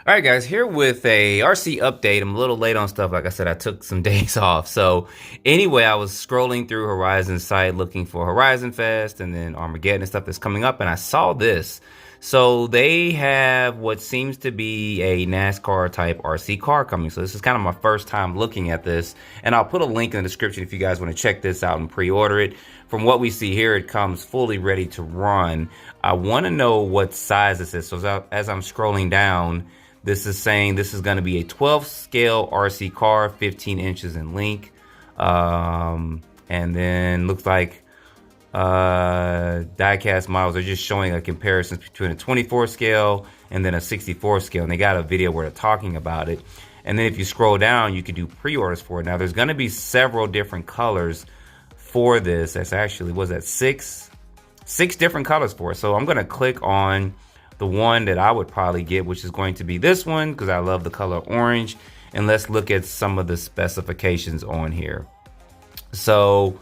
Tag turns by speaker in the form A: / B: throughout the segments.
A: All right, guys, here with a RC update. I'm a little late on stuff. Like I said, I took some days off. So anyway, I was scrolling through Horizon's site looking for Horizon Fest and then Armageddon and stuff that's coming up, and I saw this. So they have what seems to be a NASCAR type RC car coming. So this is kind of my first time looking at this, and I'll put a link in the description if you guys want to check this out and pre-order it. From what we see here, it comes fully ready to run. I want to know what size this is. So as I'm scrolling down, this is saying this is going to be a 12 scale RC car, 15 inches in length. And then looks like diecast models are just showing a comparison between a 24 scale and then a 64 scale. And they got a video where they're talking about it. And then if you scroll down, you can do pre-orders for it. Now there's going to be several different colors for this. That's actually, was that six different colors for it. So I'm going to click on the one that I would probably get, which is going to be this one because I love the color orange. And let's look at some of the specifications on here. So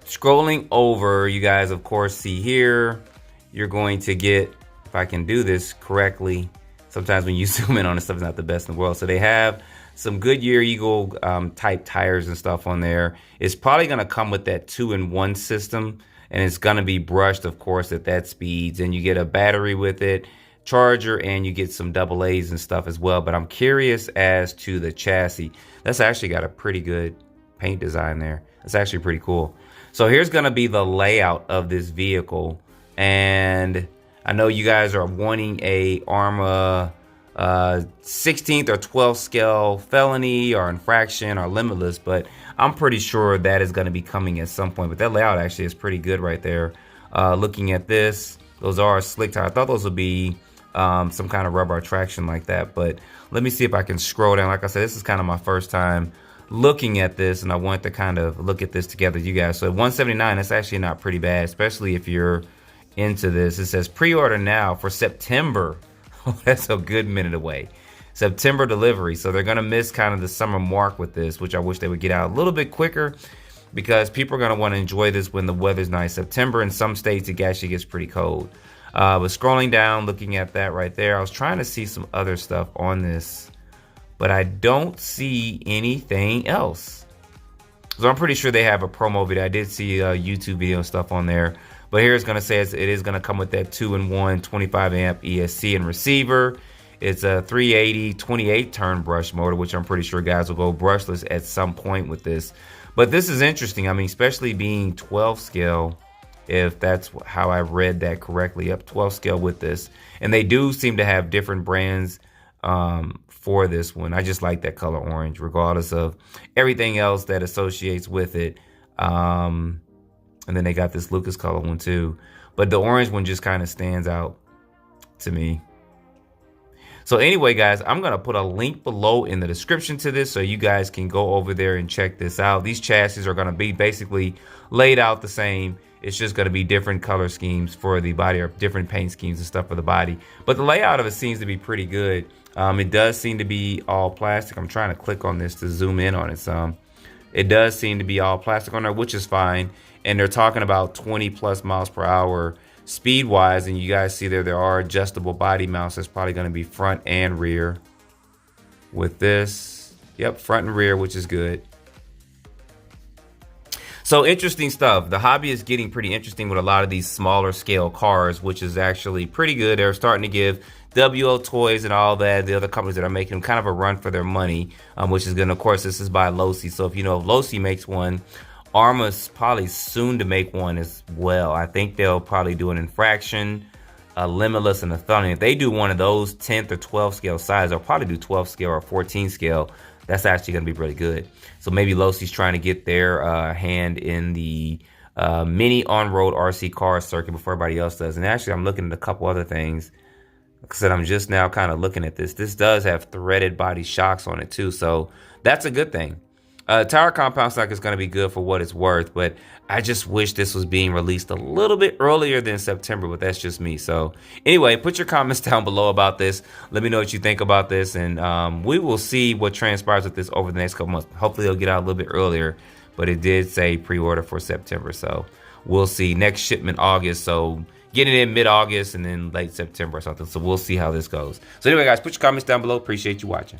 A: scrolling over, you guys of course see here, you're going to get, if I can do this correctly, sometimes when you zoom in on this stuff, it's not the best in the world. So they have some Goodyear Eagle type tires and stuff on there. It's probably going to come with that 2-in-1 system. And it's going to be brushed, of course, at that speeds. And you get a battery with it, charger, and you get some AA's and stuff as well. But I'm curious as to the chassis. That's actually got a pretty good paint design there. That's actually pretty cool. So here's going to be the layout of this vehicle. And I know you guys are wanting a ARMA 16th or 12th scale felony or infraction or limitless, but I'm pretty sure that is going to be coming at some point. But that layout actually is pretty good right there. Looking at this, those are slick tires. I thought those would be some kind of rubber traction like that, but let me see if I can scroll down. Like I said, this is kind of my first time looking at this, and I want to kind of look at this together with you guys. So at 179, that's actually not pretty bad, especially if you're into this. It says pre-order now for September. That's a good minute away. September delivery. So they're going to miss kind of the summer mark with this, which I wish they would get out a little bit quicker because people are going to want to enjoy this when the weather's nice. September in some states, it actually gets pretty cold. But scrolling down, looking at that right there, I was trying to see some other stuff on this, but I don't see anything else. So I'm pretty sure they have a promo video. I did see a YouTube video and stuff on there. But here it's going to say it is going to come with that 2-in-1 25 amp ESC and receiver. It's a 380 28 turn brush motor, which I'm pretty sure guys will go brushless at some point with this. But this is interesting. I mean, especially being 12 scale, if that's how I read that correctly, up 12 scale with this. And they do seem to have different brands for this one. I just like that color orange, regardless of everything else that associates with it. And then they got this Lucas color one too. But the orange one just kind of stands out to me. So anyway, guys, I'm going to put a link below in the description to this so you guys can go over there and check this out. These chassis are going to be basically laid out the same. It's just going to be different color schemes for the body or different paint schemes and stuff for the body. But the layout of it seems to be pretty good. It does seem to be all plastic. I'm trying to click on this to zoom in on it some. It does seem to be all plastic on there, which is fine. And they're talking about 20 plus miles per hour speed wise. And you guys see there are adjustable body mounts. That's probably going to be front and rear with this. Yep, front and rear, which is good. So interesting stuff. The hobby is getting pretty interesting with a lot of these smaller scale cars, which is actually pretty good. They're starting to give WO Toys and all that, the other companies that are making them, kind of a run for their money, which is good. And of course, this is by Losi. So if you know if Losi makes one, ARMA's probably soon to make one as well. I think they'll probably do an infraction, a limitless, and a felony. If they do one of those 10th or 12 scale size, they'll probably do 12 scale or 14 scale. That's actually going to be really good. So maybe Losi's trying to get their hand in the mini on-road RC car circuit before everybody else does. And actually, I'm looking at a couple other things. Like I said, I'm just now kind of looking at this. This does have threaded body shocks on it too, so that's a good thing. Tire compound stock is going to be good for what it's worth, but I just wish this was being released a little bit earlier than September, but that's just me. So anyway, put your comments down below about this. Let me know what you think about this, and we will see what transpires with this over the next couple months. Hopefully it'll get out a little bit earlier, but it did say pre-order for September, so we'll see. Next shipment August, so getting it in mid-August and then late September or something. So we'll see how this goes. So anyway, guys, put your comments down below. Appreciate you watching.